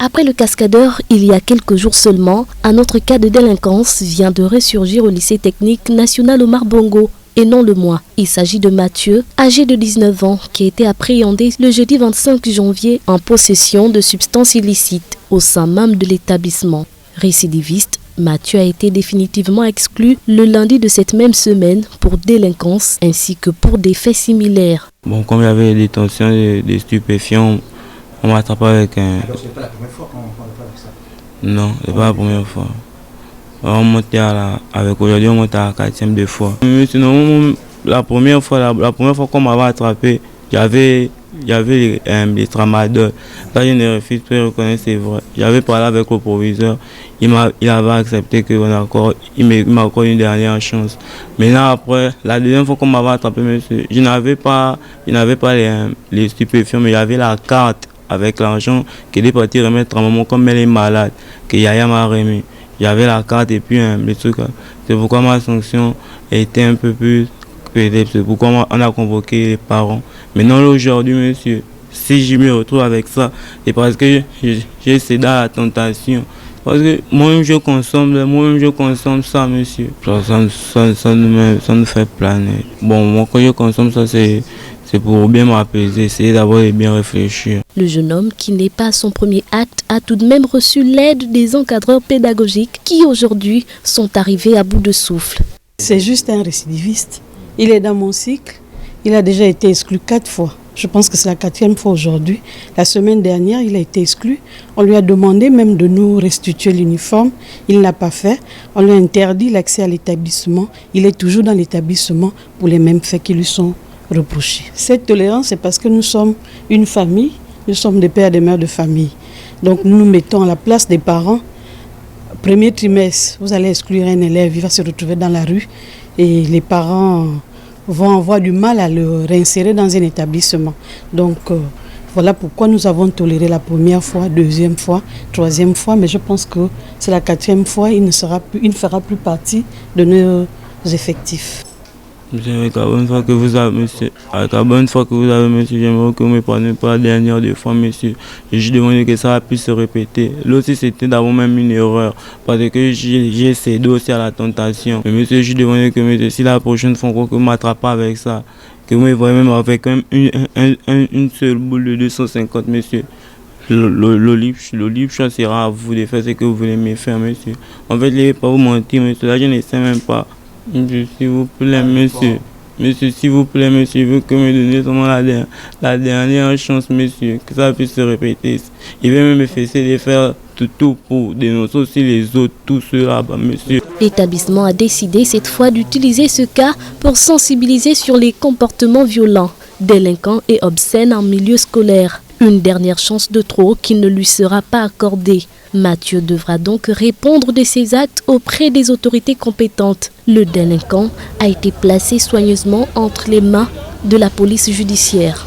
Après le cascadeur, il y a quelques jours seulement, un autre cas de délinquance vient de ressurgir au lycée technique national Omar Bongo. Et non le moi. Il s'agit de Mathieu, âgé de 19 ans, qui a été appréhendé le jeudi 25 janvier en possession de substances illicites au sein même de l'établissement. Récidiviste, Mathieu a été définitivement exclu le lundi de cette même semaine pour délinquance ainsi que pour des faits similaires. Bon, comme il y avait des tensions des stupéfiants, on m'a attrapé avec un... Alors, c'est pas la première fois qu'on parle avec ça? Non, c'est pas la première fois. On montait avec aujourd'hui, on monte à la 4e fois. Mais sinon, la première fois qu'on m'avait attrapé, j'avais les tramadol. Là, je ne refuse pas de reconnaître, c'est vrai. J'avais parlé avec le proviseur, il avait accepté qu'il m'a accordé une dernière chance. Maintenant, après, la deuxième fois qu'on m'avait attrapé, monsieur, je n'avais pas les stupéfiants, mais j'avais la carte avec l'argent qu'il est parti remettre à maman comme elle est malade, que Yaya m'a remis. J'avais la carte et puis les trucs. C'est pourquoi ma sanction était un peu plus... C'est pourquoi on a convoqué les parents. Maintenant, aujourd'hui, monsieur, si je me retrouve avec ça, c'est parce que j'ai cédé à la tentation. Parce que moi-même, je consomme ça, monsieur. Ça me fait planer. Bon, moi, quand je consomme ça, c'est pour bien m'apaiser, essayer d'abord de bien réfléchir. Le jeune homme, qui n'est pas son premier acte, a tout de même reçu l'aide des encadreurs pédagogiques qui aujourd'hui sont arrivés à bout de souffle. C'est juste un récidiviste. Il est dans mon cycle. Il a déjà été exclu 4 fois. Je pense que c'est la 4e fois aujourd'hui. La semaine dernière, il a été exclu. On lui a demandé même de nous restituer l'uniforme. Il ne l'a pas fait. On lui a interdit l'accès à l'établissement. Il est toujours dans l'établissement pour les mêmes faits qui lui sont reprochés. Cette tolérance, c'est parce que nous sommes une famille. Nous sommes des pères et des mères de famille. Donc nous nous mettons à la place des parents. Premier trimestre, vous allez exclure un élève, il va se retrouver dans la rue. Et les parents vont avoir du mal à le réinsérer dans un établissement. Donc voilà pourquoi nous avons toléré la première fois, 2e fois, 3e fois, mais je pense que c'est la 4e fois, il ne fera plus partie de nos effectifs. Monsieur, avec la bonne foi que vous avez, monsieur, j'aimerais que vous me pardonnez pour la dernière fois, monsieur. Je demande que ça puisse se répéter. Là aussi, c'était d'abord même une erreur, parce que j'ai cédé aussi à la tentation. Mais monsieur, je demande que, monsieur, si la prochaine fois que vous ne m'attrapez pas avec ça, que vous me voyez même avec une seule boule de 250, monsieur. Le libre choix sera à vous de faire ce que vous voulez me faire, monsieur. En fait, je ne vais pas vous mentir, monsieur, là, je ne sais même pas. S'il vous plaît, monsieur. Monsieur, s'il vous plaît, monsieur, je veux que me donniez seulement la dernière chance, monsieur, que ça puisse se répéter. Il va même essayer de faire tout pour dénoncer aussi les autres, tout ceux là-bas, monsieur. L'établissement a décidé cette fois d'utiliser ce cas pour sensibiliser sur les comportements violents, délinquants et obscènes en milieu scolaire. Une dernière chance de trop qui ne lui sera pas accordée. Mathieu devra donc répondre de ses actes auprès des autorités compétentes. Le délinquant a été placé soigneusement entre les mains de la police judiciaire.